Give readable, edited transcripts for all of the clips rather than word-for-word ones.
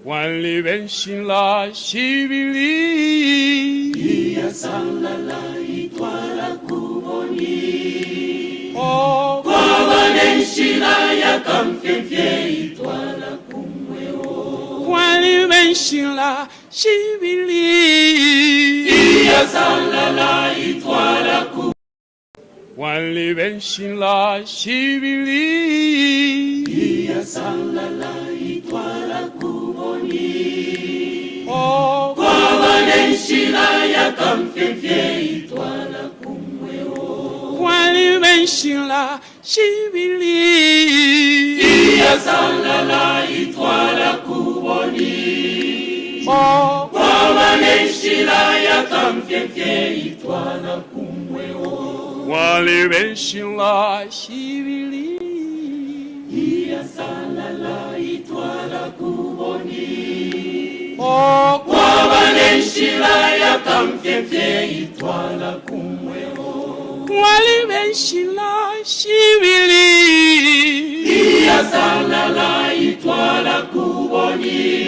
Wali benshila shibili iya salala itwala kuboni oh kwa benshila ya kamfefye itwala kumweo wali benshila shibili iya salala itwala kuboni wali benshila shibili iya salala itwala oh kwa benshila ya kamfefye itwala kumweo wali benshila shibili iya salala itwala kuboni oh kwa benshila ya kamfefye itwala kumweo wali benshila shibili iya salala itwala kuboni oh kwa benshila ya kamfefye itwala kumweo wali benshila shibili iya salala itwala kuboni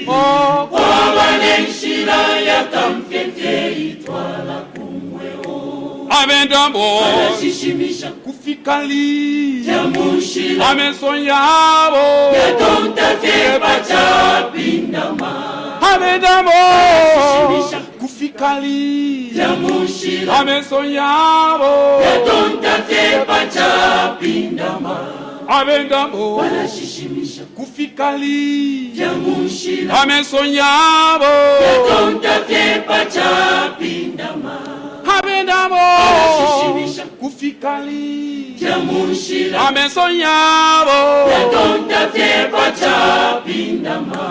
oh kwa benshila ya kamfefye itwala kumweo abendambo shishimisha kufikali jamushila ameso yabo yatontate pacha pindama abendambo shishimisha kufikali jamushila ameso yabo yatontate pacha pindama abendambo shishimisha kufikali jamushila ameso yabo yatontate pacha pindama abendambo shishimisha kufikali jamushila ameso yabo yatontate pacha pindama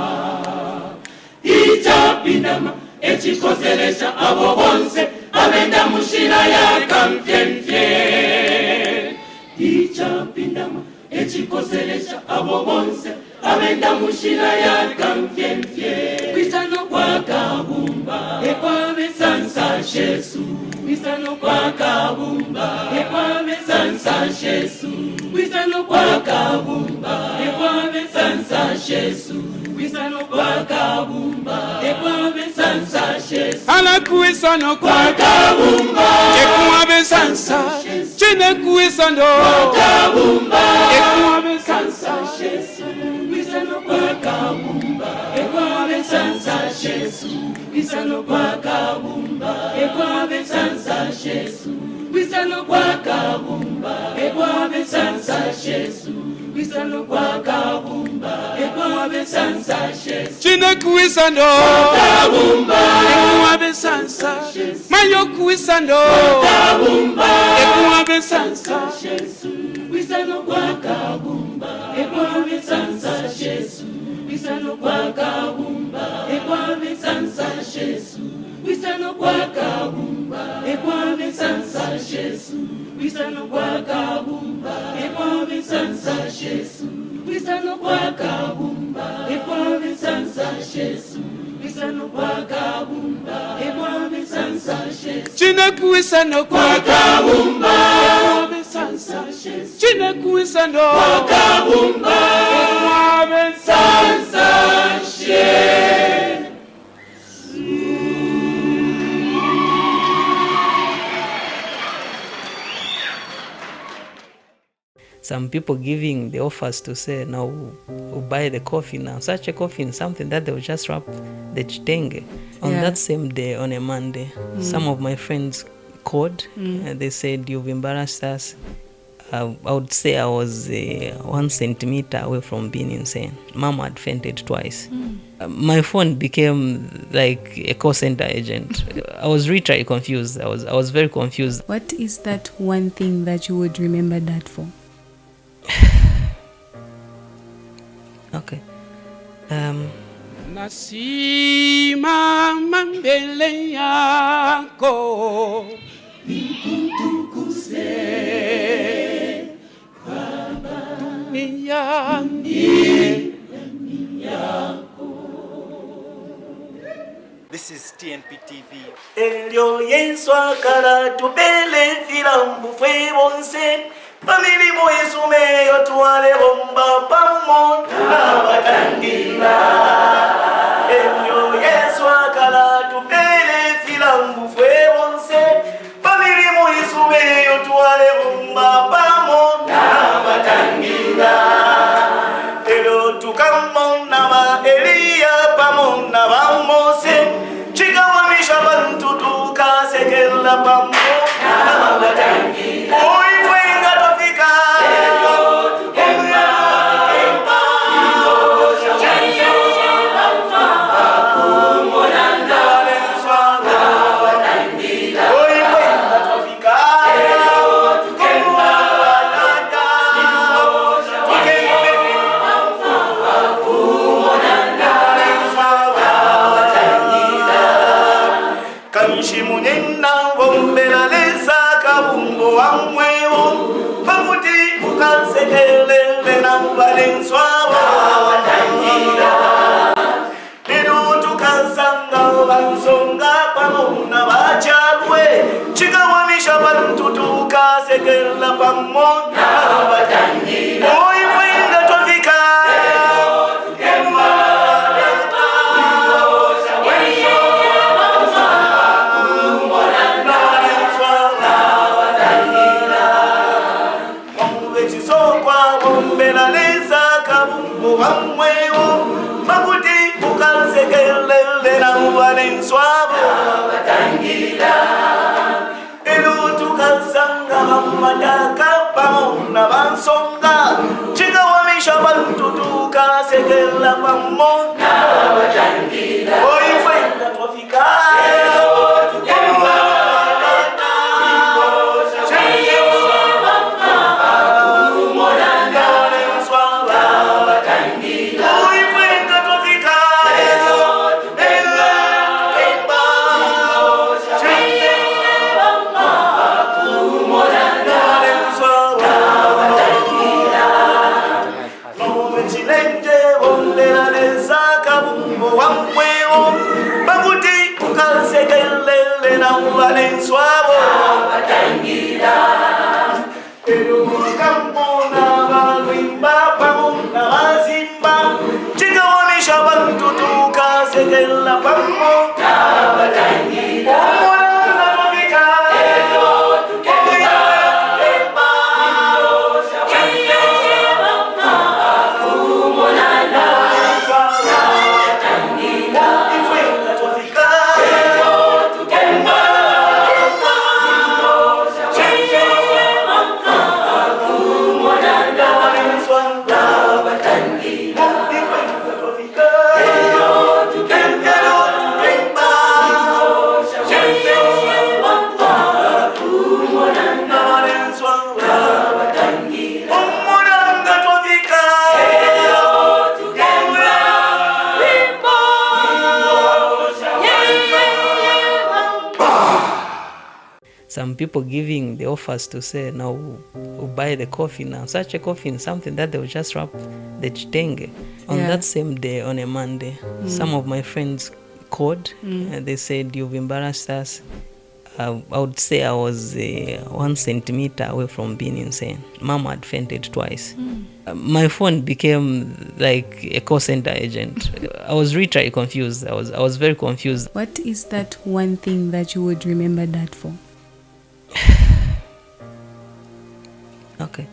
icha pindama echikozelesha abo bonse abenda mushila ya kamfemfye icha pindama echikozelesha abo bonse abenda mushila ya kamfemfye kwisano kwa kabumba ekwabe sansa Yesu kwisano kwa kabumba ekwabe sansa Yesu kwisano kwa kabumba ekwabe sansa Yesu kwisano kwa kabumba ekwabe sansa Yesu ala kuisano kwa kabumba ekwabe sansa chine kuisano kwa kabumba ekwabe sansa Yesu kwisano kwa kabumba ekwabe sansa Yesu kwisano kwa kabumba ekwabe sansa Yesu kwisano kwa kabumba ekwabe sansa Yesu kwisano kwa kabumba ekwabe sansa Yesu chine kuisano kabumba ekwabe sansa mayo kuisano kabumba ekwabe sansa Yesu kwisano kwa kabumba ekwabe sansa Yesu kwisano kwa kabumba ekwabe sansa Yesu kwisano kwa kabumba ekwabe sansa Yesu kwisano kwa kabumba ekwabe sansa Yesu kwisano kwa kabumba ekwabe sansa Yesu kwisano kwa kabumba ekwabe sansa Yesu chine kuisano kwa kabumba ekwabe sansa Yesu chine kuisano kwa kabumba ekwabe sansa Yesu. Some people giving the offers to say, now we'll buy the coffin now. Such a coffin, something that they will just wrap the chitenge. On that same day, on a Monday, some of my friends called and they said, you've embarrassed us. I would say I was 1 centimeter away from being insane. Mom had fainted twice. My phone became like a call center agent. I was literally confused. I was very confused. What is that one thing that you would remember Dad for? Okay. nasimama mbele yako nikutukuze Baba, dunia This is TnP TV. Elio yenswa kala tubele filambu fwe bonse famili moisume yo tuale bomba pamo tabatangira pamoja watangira uikwenda twafika Wamwewo makuti ukansekelele na uwanenswabo watangira elu tukasanga mamadaka pamona bansonga chikawamisha bantu tukasekela pamona watangira oifwenda twafika Swabo watangira elu kampona balwimba pamona bazimba chikawamisha bantu tukasekela pamona watangira omwana twafika elo tukemba some people giving the offers to say, now we'll buy the coffin now. Such a coffin, something that they will just wrap the chitenge. On that same day, on a Monday, some of my friends called and they said, you've embarrassed us. I would say I was 1 centimeter away from being insane. Mom had fainted twice. My phone became like a call center agent. I was really confused. I was very confused. What is that one thing that you would remember that for? Okay.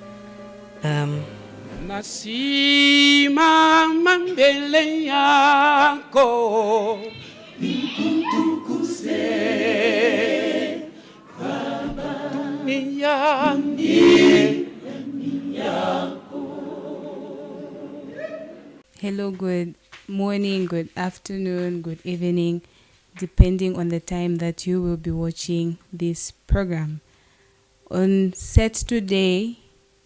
Nasimama mbele yako nikutukuse Baba duniani yako. Hello, good morning, good afternoon, good evening, depending on the time that you will be watching this program. On set today,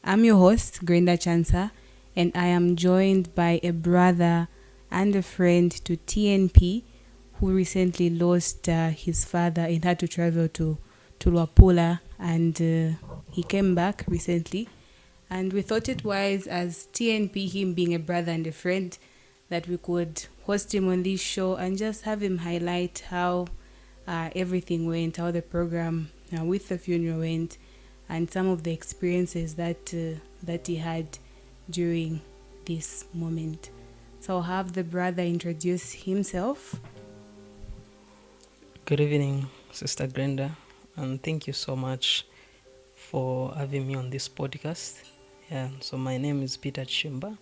I'm your host, Grenda Chansa, and I am joined by a brother and a friend to TnP who recently lost his father and had to travel to Luapula, and he came back recently. And we thought it wise, as TnP, him being a brother and a friend, that we could host him on this show and just have him highlight how everything went, how the program with the funeral went, and some of the experiences that he had during this moment. So I'll have the brother introduce himself. Good evening, Sister Grenda, and thank you so much for having me on this podcast. Yeah, so my name is Peter Chishimba.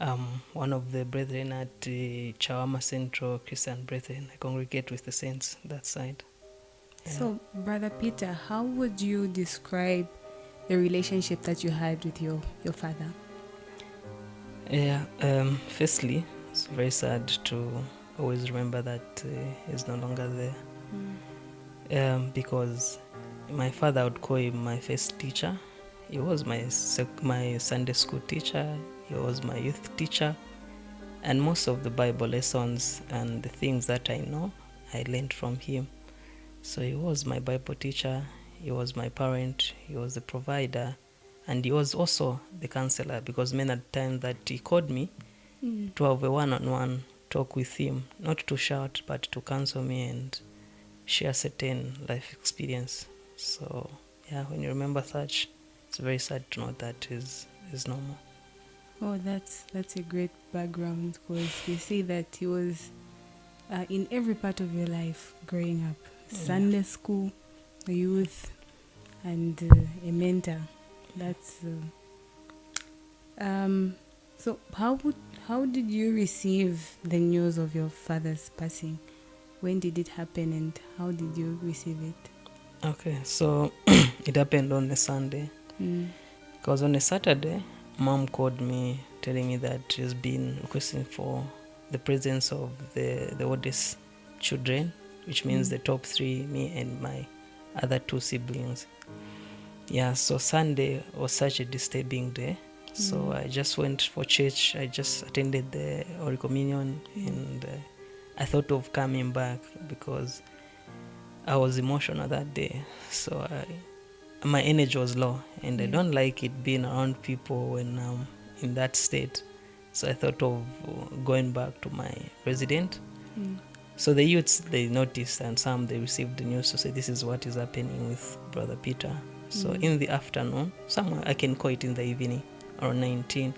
I'm one of the brethren at Chawama Central Christian Brethren. I congregate with the saints that side. Yeah. So, Brother Peter, how would you describe the relationship that you had with your father? Yeah, firstly, it's very sad to always remember that he's no longer there. Because my father, I would call him my first teacher. He was my Sunday school teacher. He was my youth teacher. And most of the Bible lessons and the things that I know, I learned from him. So he was my Bible teacher, he was my parent, he was the provider, and he was also the counselor, because many times that he called me to have a one-on-one talk with him, not to shout, but to counsel me and share certain life experience. So yeah, when you remember such, it's very sad to know that is normal. Oh, that's a great background, because you see that he was in every part of your life growing up. Sunday school, a youth, and a mentor. That's so how did you receive the news of your father's passing? When did it happen, and how did you receive it? Okay, so it happened on a Sunday. Because on a Saturday, Mom called me telling me that she's been requesting for the presence of the oldest children, which means the top 3, me and my other 2 siblings. Yeah, so Sunday was such a disturbing day. So I just went for church. I just attended the Holy Communion, and I thought of coming back because I was emotional that day. So my energy was low, and I don't like it being around people when I'm in that state. So I thought of going back to my resident. So the youths, they noticed, and some, they received the news to say this is what is happening with Brother Peter. So in the afternoon, somewhere I can call it in the evening, around 19,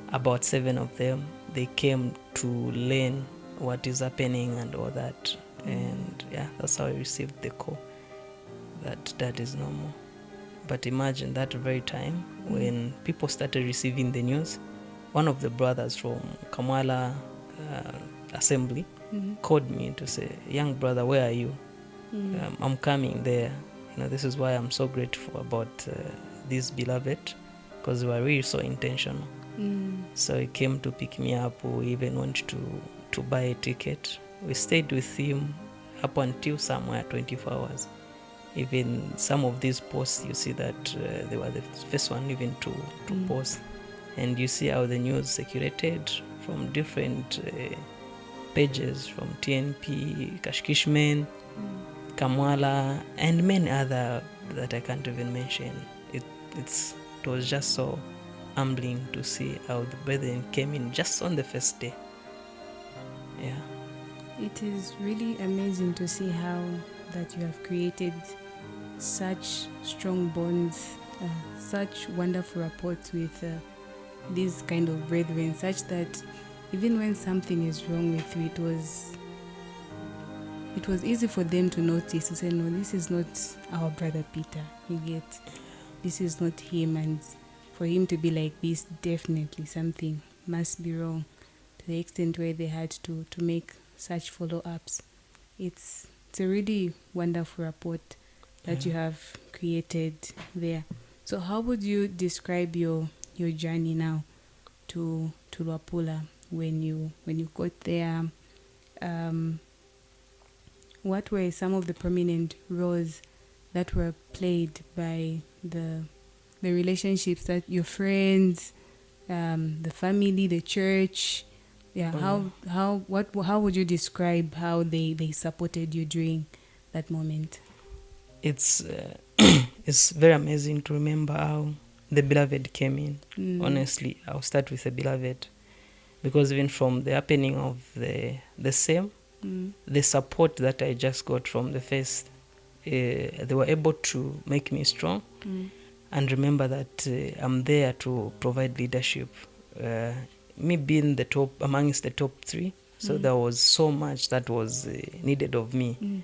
about 7 of them, they came to learn what is happening and all that. And yeah, that's how I received the call that is normal. But imagine that very time when people started receiving the news, one of the brothers from Kamwala assembly called me to say, young brother, where are you? I'm coming there. This is why I'm so grateful about this beloved, because we were really so intentional. So he came to pick me up. We even went to buy a ticket. We stayed with him up until somewhere 24 hours. Even some of these posts, you see that they were the first one even to post. And you see how the news circulated from different pages, from TnP, Kashkishman, Kamwala, and many other that I can't even mention. It was just so humbling to see how the brethren came in just on the first day. Yeah. It is really amazing to see how that you have created such strong bonds, such wonderful rapports with these kind of brethren, such that even when something is wrong with you, it was easy for them to notice, to say, no, this is not our brother Peter. You get, this is not him, and for him to be like this, definitely something must be wrong, to the extent where they had to make such follow-ups. It's a really wonderful report that you have created there. So how would you describe your journey now to Luapula when you got there? What were some of the prominent roles that were played by the relationships that your friends, the family, the church? Yeah, how would you describe how they supported you during that moment? It's it's very amazing to remember how the beloved came in. Honestly, I'll start with the beloved, because even from the happening of the same, the support that I just got from the first, they were able to make me strong and remember that I'm there to provide leadership. Me being the top amongst the top 3, so there was so much that was needed of me.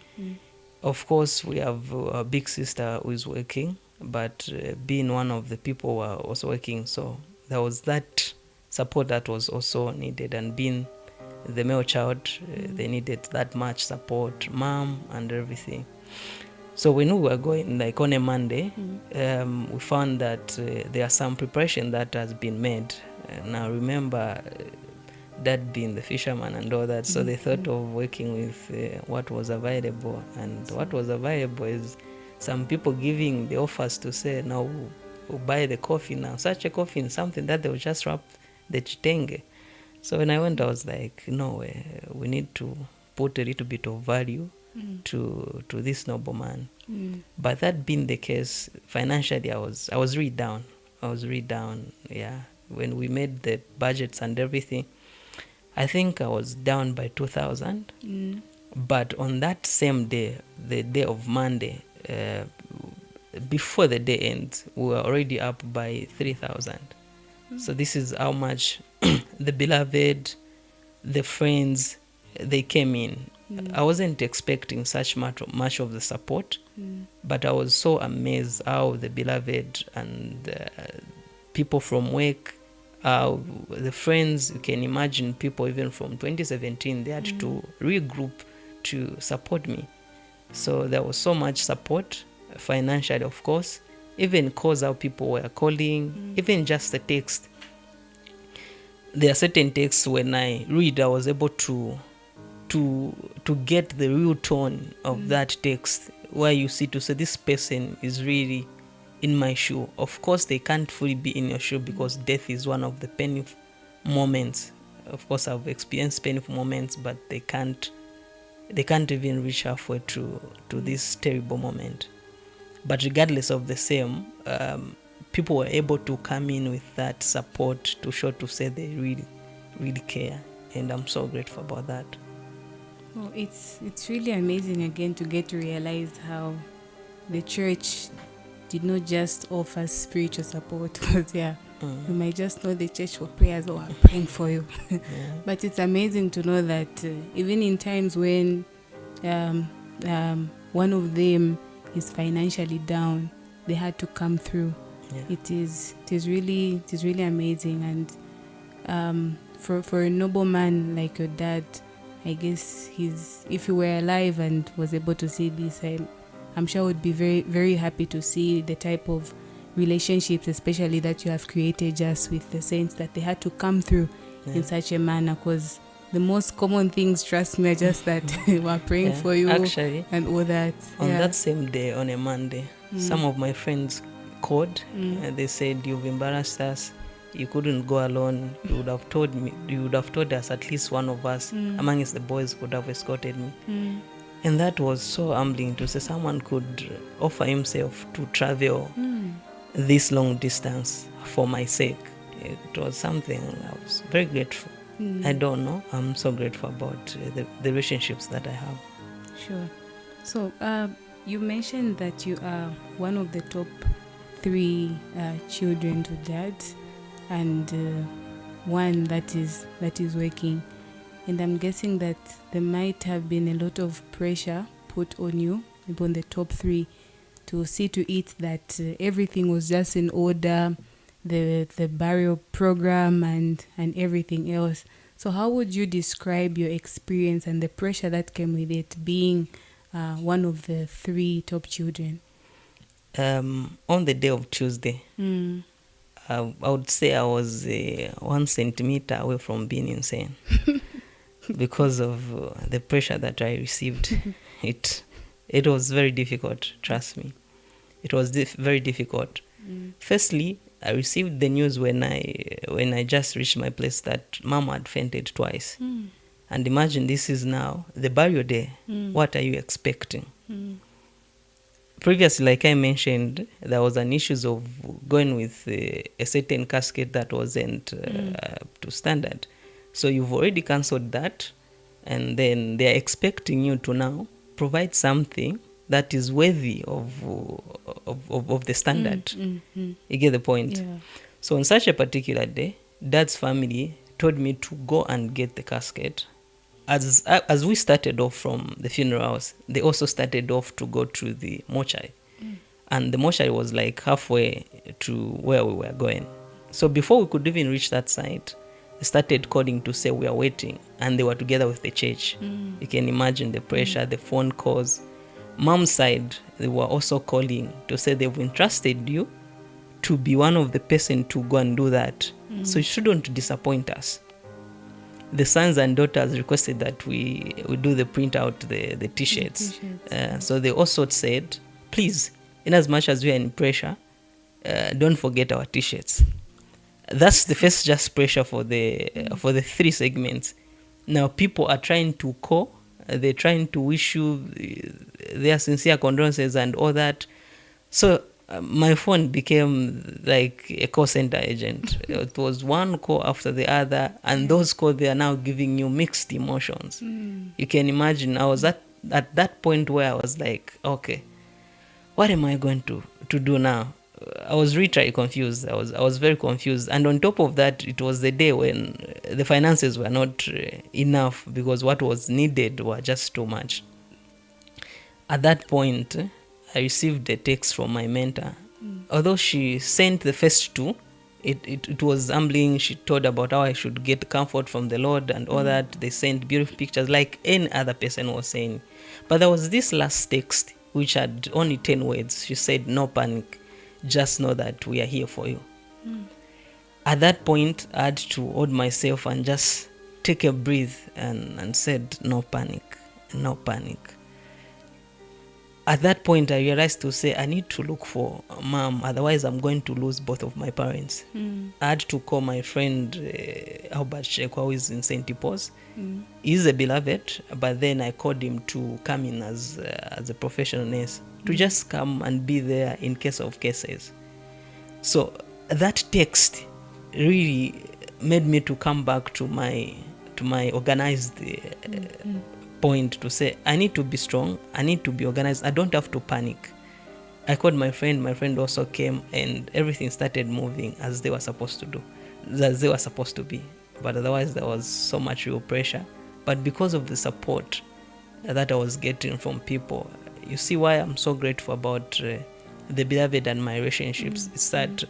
Of course, we have a big sister who is working, but being one of the people who are also working, so there was that support that was also needed. And being the male child, they needed that much support, mom and everything. So when we were going, like on a Monday, we found that there are some preparation that has been made. Now remember, Dad being the fisherman and all that, so they thought of working with what was available. And what was available is some people giving the offers to say, now we'll buy the coffin now. Such a coffin, something that they will just wrap the chitenge. So when I went, I was like, no, we need to put a little bit of value to this nobleman. But that being the case, financially, I was really down. Yeah. When we made the budgets and everything, I think I was down by 2,000. But on that same day, the day of Monday, before the day ends, we were already up by 3,000. So this is how much the beloved, the friends, they came in. I wasn't expecting such much of the support, but I was so amazed how the beloved and people from work, the friends, you can imagine people even from 2017, they had to regroup to support me. So there was so much support, financially of course, even calls how people were calling, even just the text. There are certain texts when I read, I was able to get the real tone of that text, where you see to say this person is really in my shoe. Of course, they can't fully be in your shoe because death is one of the painful moments. Of course, I've experienced painful moments, but they can't even reach halfway to this terrible moment. But regardless of the same, people were able to come in with that support to show to say they really care, and I'm so grateful about that. Oh, it's really amazing again to get to realize how the church did not just offer spiritual support, because you might just know the church for prayers or I'm praying for you. But it's amazing to know that even in times when one of them is financially down, they had to come through. It is really amazing. And for a noble man like your dad, I guess if he were alive and was able to see this, I'm sure would be very, very happy to see the type of relationships, especially that you have created just with the saints, that they had to come through in such a manner. Because the most common things, trust me, are just that we're praying for you, actually, and all that. On that same day, on a Monday, some of my friends called and they said, "You've embarrassed us. You couldn't go alone. You would have told us at least one of us amongst the boys could have escorted me." And that was so humbling to say someone could offer himself to travel this long distance for my sake. It was something I was very grateful. I don't know. I'm so grateful about the relationships that I have. Sure. So you mentioned that you are one of the top 3 children to dad, and one that is working. And I'm guessing that there might have been a lot of pressure put on you, upon the top 3, to see to it that everything was just in order, the burial program and everything else. So how would you describe your experience and the pressure that came with it, being one of the 3 top children? On the day of Tuesday, I would say I was 1 centimeter away from being insane. Because of the pressure that I received. It was very difficult, trust me. It was very difficult. Firstly, I received the news when I just reached my place that Mom had fainted twice. And imagine, this is now the burial day. What are you expecting? Previously, like I mentioned, there was an issue of going with a certain casket that wasn't to standard. So you've already cancelled that, and then they're expecting you to now provide something that is worthy of the standard. You get the point? Yeah. So on such a particular day, Dad's family told me to go and get the casket. As we started off from the funeral house, they also started off to go to the mortuary. And the mortuary was like halfway to where we were going. So before we could even reach that site, they started calling to say we are waiting, and they were together with the church. You can imagine the pressure, the phone calls. Mom's side, they were also calling to say they've entrusted you to be one of the person to go and do that. So you shouldn't disappoint us. The sons and daughters requested that we do the print out the t-shirts. So they also said, please, in as much as we are in pressure, don't forget our t-shirts. That's the first just pressure for the 3 segments. Now people are trying to call, they're trying to wish you their sincere condolences and all that. So my phone became like a call center agent. It was one call after the other, and those calls, they are now giving you mixed emotions. You can imagine, I was at that point where I was like, okay, what am I going to do now? I was really confused. I was very confused. And on top of that, it was the day when the finances were not enough, because what was needed were just too much. At that point, I received a text from my mentor. Although she sent the first two, it was humbling. She told about how I should get comfort from the Lord and all that. They sent beautiful pictures like any other person was saying. But there was this last text which had only 10 words. She said, "No panic. Just know that we are here for you." At that point, I had to hold myself and just take a breath and said, "No panic, no panic." At that point, I realized to say, I need to look for mom, otherwise I'm going to lose both of my parents. I had to call my friend Albert Shekwa, who is in St. Paul's. He's a beloved, but then I called him to come in as a professional nurse, to just come and be there in case of cases. So that text really made me to come back to my organized point, to say I need to be strong, I need to be organized, I don't have to panic. I called my friend also came, and everything started moving as they were supposed to do, as they were supposed to be. But otherwise there was so much real pressure. But because of the support that I was getting from people, you see why I'm so grateful about the beloved and my relationships. It's that,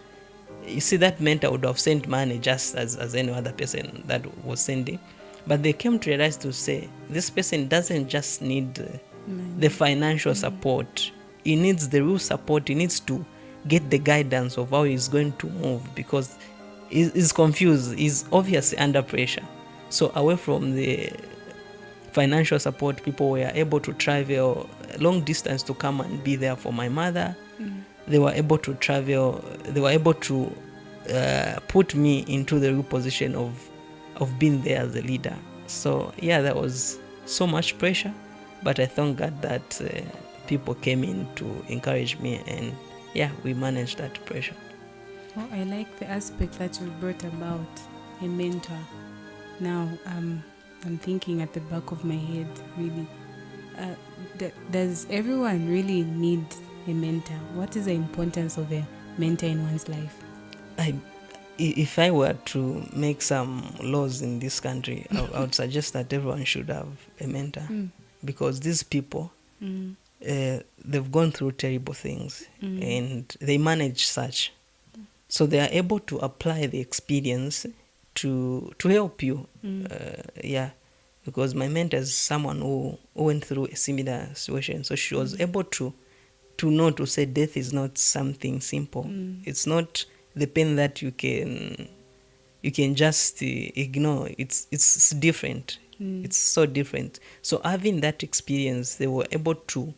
you see, that mentor would have sent money just as any other person that was sending. But they came to realize to say, this person doesn't just need the financial support. He needs the real support. He needs to get the guidance of how he's going to move, because he's confused. He's obviously under pressure. So away from the financial support, people were able to travel long distance to come and be there for my mother. They were able to travel. They were able to put me into the real position of being there as a leader. So yeah, there was so much pressure, but I thank God that people came in to encourage me, and yeah, we managed that pressure. Oh, I like the aspect that you brought about a mentor. Now I'm thinking at the back of my head, really, does everyone really need a mentor? What is the importance of a mentor in one's life? If I were to make some laws in this country, I would suggest that everyone should have a mentor, because these people, they've gone through terrible things, and they manage such. So they are able to apply the experience to help you. Because my mentor is someone who went through a similar situation. So she was able to know, to say death is not something simple. It's not the pain that you can just ignore. It's different. It's so different. So having that experience, they were able to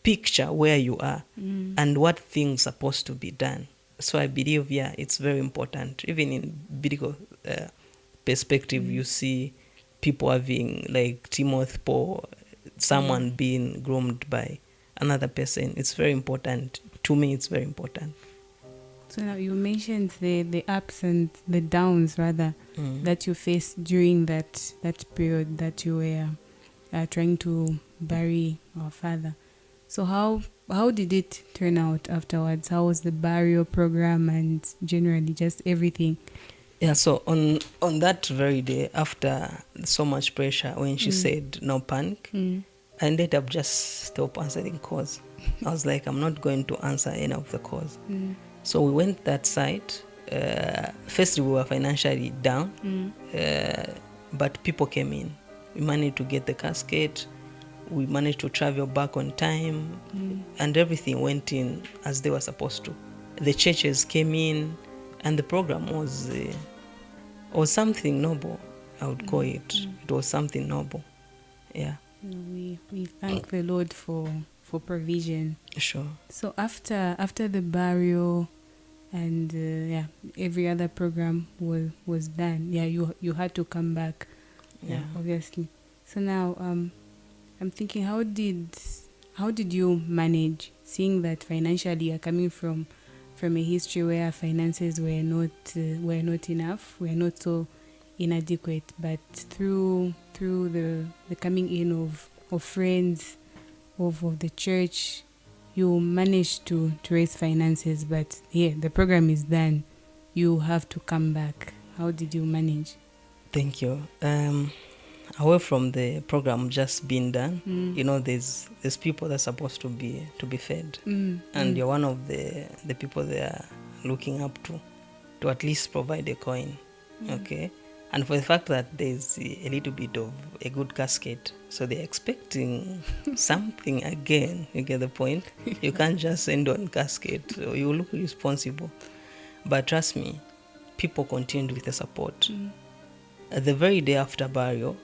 picture where you are and what things are supposed to be done. So I believe, it's very important. Even in biblical perspective, you see people having, like Timothy, Paul, someone being groomed by another person. It's very important. To me, it's very important. So now you mentioned the ups and the downs, rather, that you faced during that period that you were trying to bury our father. So how did it turn out afterwards? How was the burial program and generally just everything? Yeah, so on that very day, after so much pressure, when she said no panic, I ended up just stop answering calls. I was like, I'm not going to answer any of the calls. So we went that site. First, we were financially down, but people came in. We managed to get the casket. We managed to travel back on time, and everything went in as they were supposed to. The churches came in, and the program was something noble, I would call it. It was something noble. Yeah. We thank the Lord for provision. Sure. So after the burial and every other program was done, you had to come back. Yeah, obviously. So now I'm thinking, how did you manage, seeing that financially you're coming from a history where finances were not enough, were not so inadequate, but through the coming in of friends, of the church, you managed to raise finances, but the program is done. You have to come back. How did you manage? Thank you. Away from the program just being done, there's people that's supposed to be fed, and you're one of the people they are looking up to at least provide a coin, okay. And for the fact that there's a little bit of a good casket, so they're expecting something again. You get the point? You can't just send on casket, so you look responsible. But trust me, people continued with the support. The very day after burial,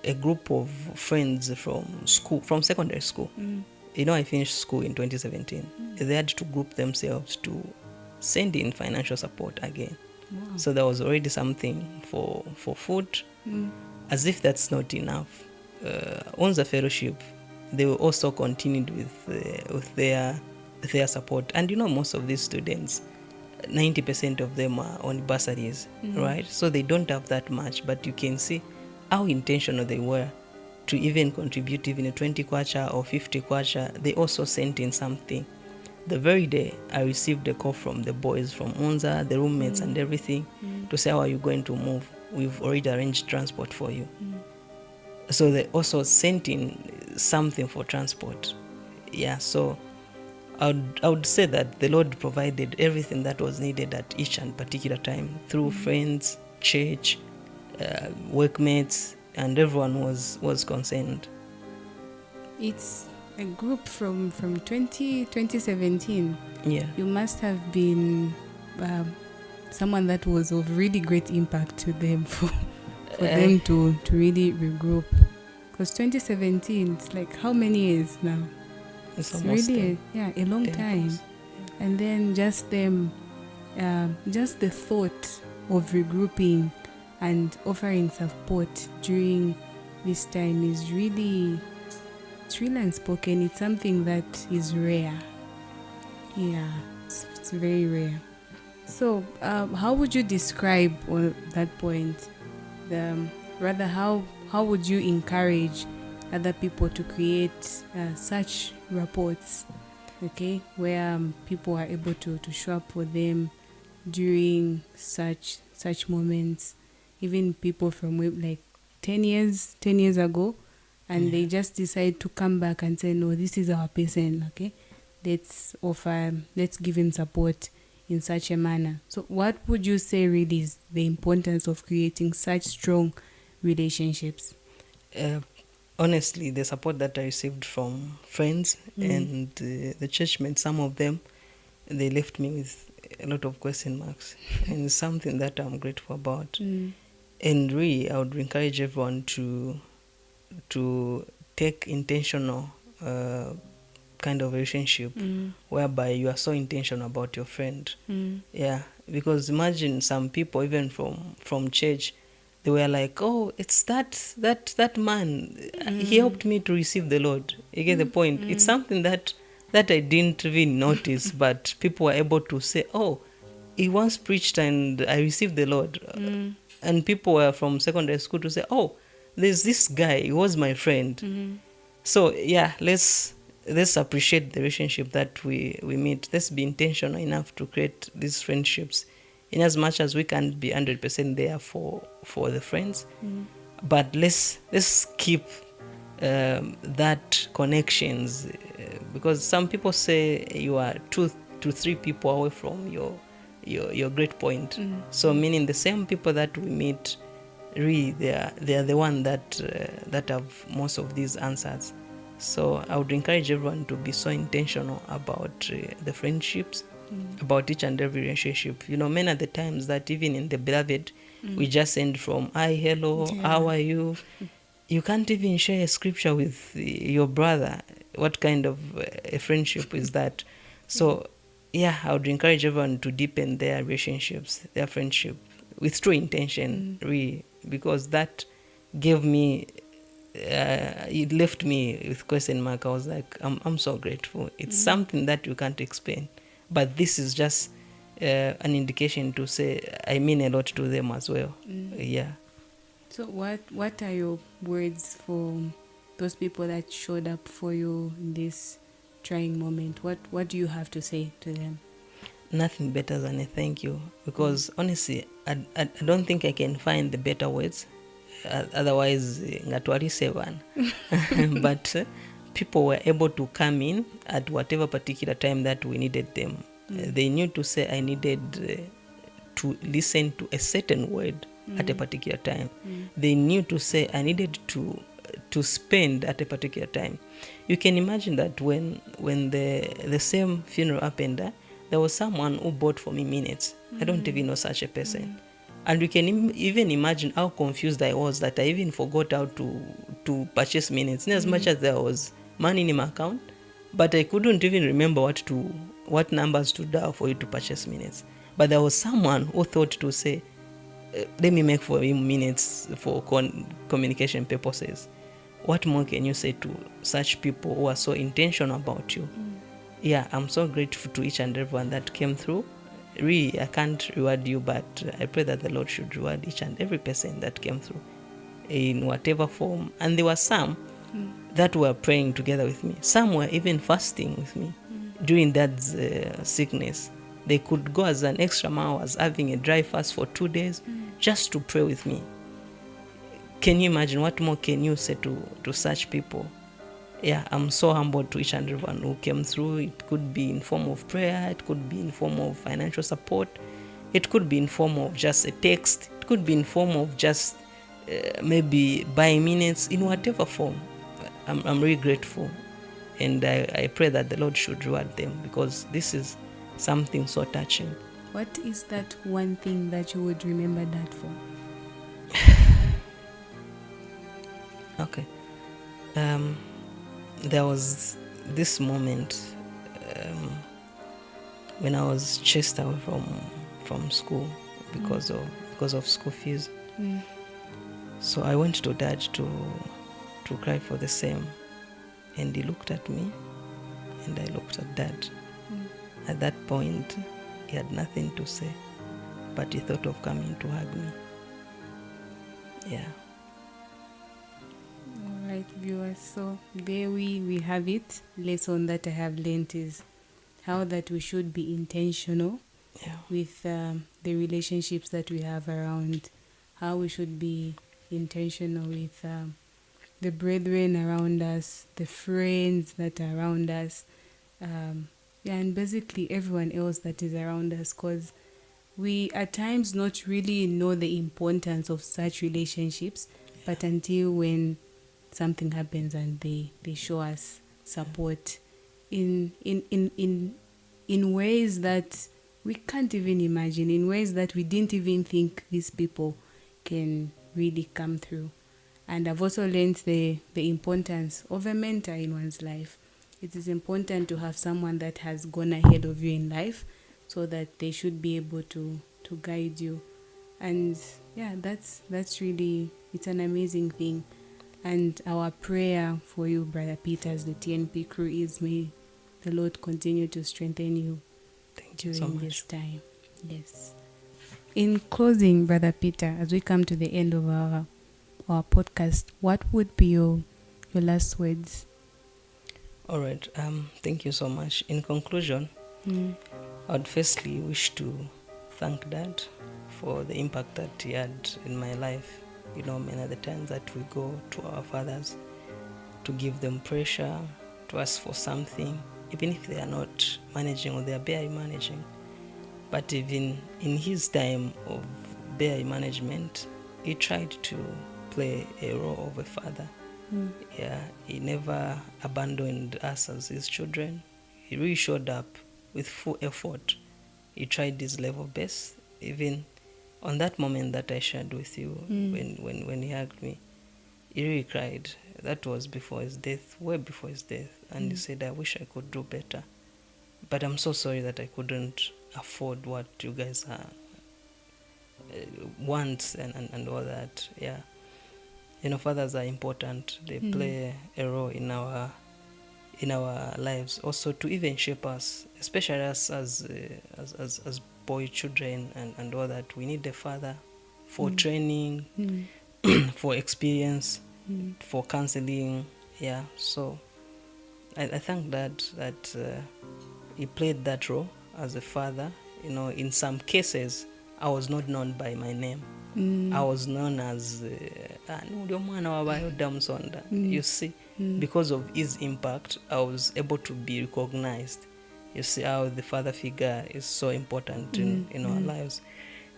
a group of friends from secondary school, I finished school in 2017. They had to group themselves to send in financial support again. Wow. So there was already something for food. As if that's not enough, on the fellowship, they also continued with their support. And most of these students, 90% of them are on bursaries, right? So they don't have that much, but you can see how intentional they were to even contribute even a 20 kwacha or 50 kwacha. They also sent in something. The very day I received a call from the boys from Unza, the roommates and everything, to say, how are you going to move? We've already arranged transport for you. So they also sent in something for transport. Yeah, so I would say that the Lord provided everything that was needed at each and particular time through friends, church, workmates, and everyone was concerned. It's a group from 2017. Yeah. You must have been someone that was of really great impact to them for them to really regroup. Because 2017, it's like how many years now? It's really a long time. Years. And then just them, just the thought of regrouping and offering support during this time is really, it's really unspoken. It's something that is rare. Yeah, it's very rare. So, how would you describe that point? How would you encourage other people to create such rapports, okay, where people are able to show up for them during such moments, even people from like 10 years ago, and they just decide to come back and say, no, this is our person, okay, let's give him support in such a manner. So what would you say really is the importance of creating such strong relationships? Honestly, the support that I received from friends and the churchmen, some of them, they left me with a lot of question marks, and it's something that I'm grateful about. And really, I would encourage everyone to take intentional kind of relationship whereby you are so intentional about your friend. Yeah, because imagine some people even from church, they were like, oh, it's that man. He helped me to receive the Lord. You get the point? It's something that I didn't even notice, but people were able to say, oh, he once preached and I received the Lord. And people were from secondary school to say, oh, there's this guy, he was my friend. So yeah, let's appreciate the relationship that we meet. Let's be intentional enough to create these friendships, in as much as we can't be 100% there for the friends, but let's keep that connections, because some people say you are 2 to 3 people away from your great point. So meaning the same people that we meet, really they are the one that have most of these answers. So I would encourage everyone to be so intentional about the friendships, about each and every relationship. Many of the times that even in the beloved, we just send from, hi, hello, how are you? You can't even share a scripture with your brother. What kind of a friendship is that? So yeah, I would encourage everyone to deepen their relationships, their friendship, with true intention, really, because that gave me, it left me with question mark. I was like, I'm so grateful. It's something that you can't explain, but this is just an indication to say I mean a lot to them as well. Yeah. So what are your words for those people that showed up for you in this trying moment, what do you have to say to them? Nothing better than a thank you, because honestly, I don't think I can find the better words. Otherwise, ngatwali seven. But people were able to come in at whatever particular time that we needed them. They knew to say I needed to listen to a certain word at a particular time. They knew to say I needed to spend at a particular time. You can imagine that when the same funeral happened, there was someone who bought for me minutes. I don't even know such a person. And you can even imagine how confused I was that I even forgot how to purchase minutes. In as much as there was money in my account, but I couldn't even remember what numbers to dial for you to purchase minutes. But there was someone who thought to say, let me make for him minutes for communication purposes. What more can you say to such people who are so intentional about you? Yeah, I'm so grateful to each and everyone that came through. Really, I can't reward you, but I pray that the Lord should reward each and every person that came through in whatever form. And there were some that were praying together with me. Some were even fasting with me during that sickness. They could go as an extra mile, as having a dry fast for 2 days just to pray with me. Can you imagine? What more can you say to such people? Yeah, I'm so humbled to each and everyone who came through. It could be in form of prayer, it could be in form of financial support, it could be in form of just a text, it could be in form of just maybe buying minutes, in whatever form. I'm really grateful, and I pray that the Lord should reward them, because this is something so touching. What is that one thing that you would remember that for? Okay. There was this moment when I was chased away from school because of school fees. So I went to Dad to cry for the same, and he looked at me, and I looked at Dad. At that point, he had nothing to say, but he thought of coming to hug me. Yeah. Right, viewers, so there we have it. Lesson that I have learned is how that we should be intentional with the relationships that we have around, how we should be intentional with the brethren around us, the friends that are around us, and basically everyone else that is around us, because we at times not really know the importance of such relationships, but until when something happens and they show us support in ways that we can't even imagine, in ways that we didn't even think these people can really come through. And I've also learned the importance of a mentor in one's life. It is important to have someone that has gone ahead of you in life, so that they should be able to guide you. And yeah, that's really, it's an amazing thing. And our prayer for you, Brother Peter, as the TnP crew, is may the Lord continue to strengthen you during this time. Yes. In closing, Brother Peter, as we come to the end of our podcast, what would be your last words? All right. Thank you so much. In conclusion, I would firstly wish to thank Dad for the impact that he had in my life. You know, many of the times that we go to our fathers to give them pressure, to ask for something, even if they are not managing or they are barely managing. But even in his time of barely management, he tried to play a role of a father. Yeah, he never abandoned us as his children. He really showed up with full effort. He tried his level best, even on that moment that I shared with you, when he hugged me, he really cried. That was before his death, way before his death. And he said, I wish I could do better. But I'm so sorry that I couldn't afford what you guys want and all that. Yeah. You know, fathers are important. They play a role in our lives. Also to even shape us, especially us as boy children and all that. We need a father for training, for experience, for counseling. Yeah, so I thank Dad that he played that role as a father. You know, in some cases, I was not known by my name. I was known as you see, because of his impact, I was able to be recognized. You see how the father figure is so important in our lives.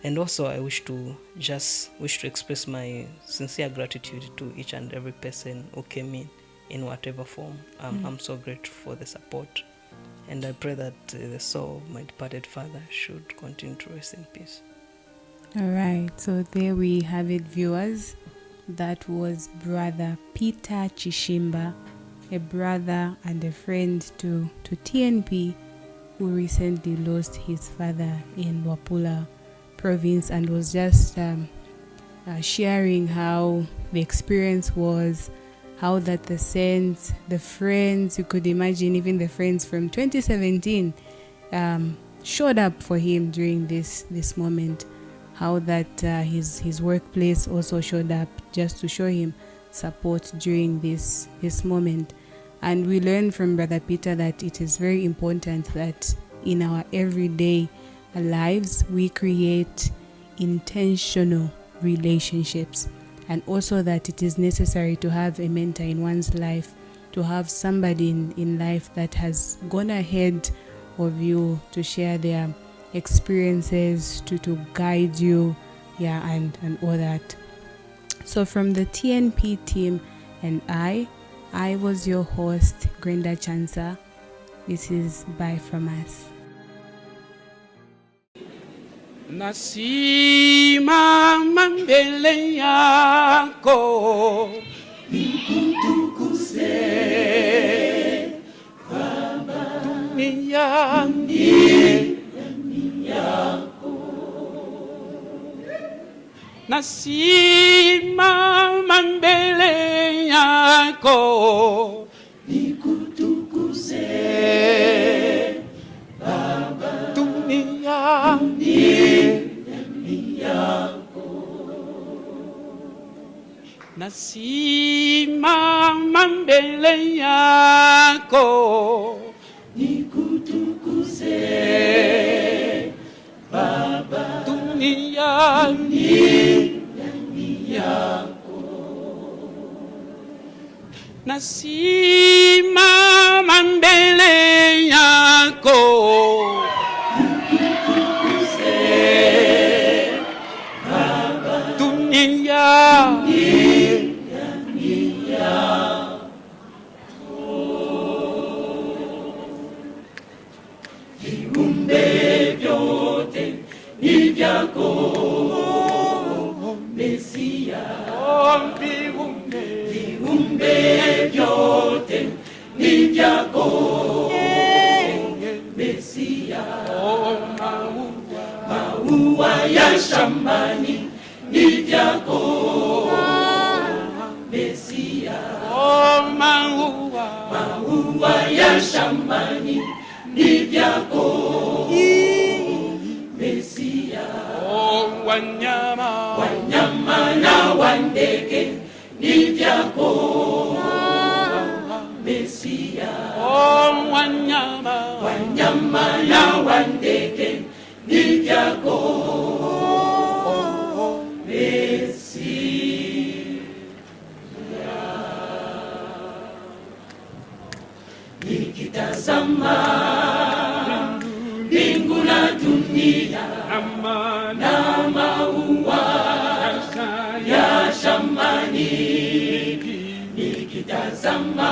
And also I wish to express my sincere gratitude to each and every person who came in whatever form. I'm so grateful for the support. And I pray that the soul of my departed father should continue to rest in peace. All right, so there we have it, viewers. That was Brother Peter Chishimba, a brother and a friend to TnP, who recently lost his father in Wapula province, and was just sharing how the experience was, how that the saints, the friends, you could imagine even the friends from 2017 showed up for him during this moment, how that his workplace also showed up just to show him support during this moment. And we learned from Brother Peter that it is very important that in our everyday lives we create intentional relationships, and also that it is necessary to have a mentor in one's life, to have somebody in life that has gone ahead of you to share their experiences, to guide you, and all that. So from the TnP team and I was your host, Grenda Chansa. This is bye from us. Nasimama mbele yako nikutukuze Baba, dunia ndani yako. nasimama mbele yako nikutukuze Baba, dunia ndani yako. nasimama mbele yako nikutukuze Baba, dunia ndani yako. nasimama mbele yako dunia ndani yako. Viumbe vyote ni vyako Mesia, viumbe vyote ni vyako Mesia. Maua ya shambani ni vyako Mesia, maua ya shambani ni vyako Mesia. Wanyama na wandege ni vyako Mesia, wanyama na wandege ni vyako Mesia. Nikitazama mbingu na dunia na maua ya shambani, nikitazama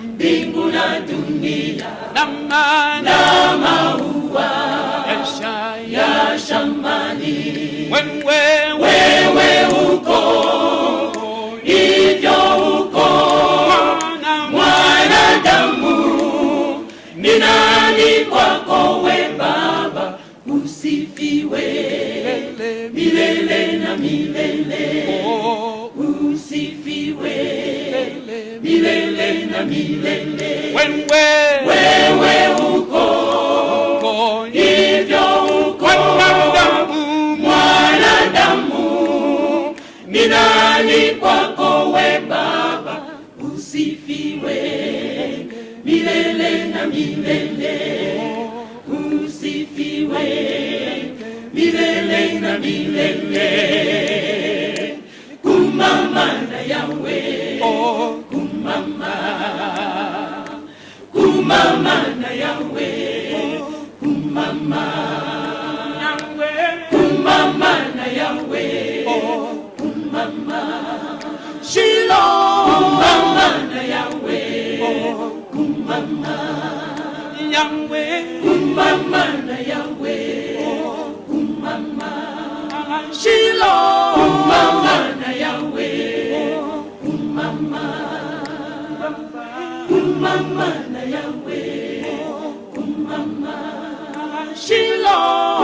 mbingu na dunia na maua ya shambani, wewe uko hivyo uko mwanadamu, ni nani kwako we Baba? Usifiwe milele na milele, usifiwe milele na milele. Wewe uko hivyo uko mwanadamu, ni nani kwako we Baba? Usifiwe na milele. Usifiwe milele na milele. Kumama na Yahweh, kumama, kumama na Yahweh, kumama, kumama na Yahweh, kumama, Shiloh, kumama na Yahweh, kumama, Yahweh, kumama na Yahweh, kumama, Shiloh, kumama na Yahweh, kumama, kumama na Yahweh, kumama, Shiloh.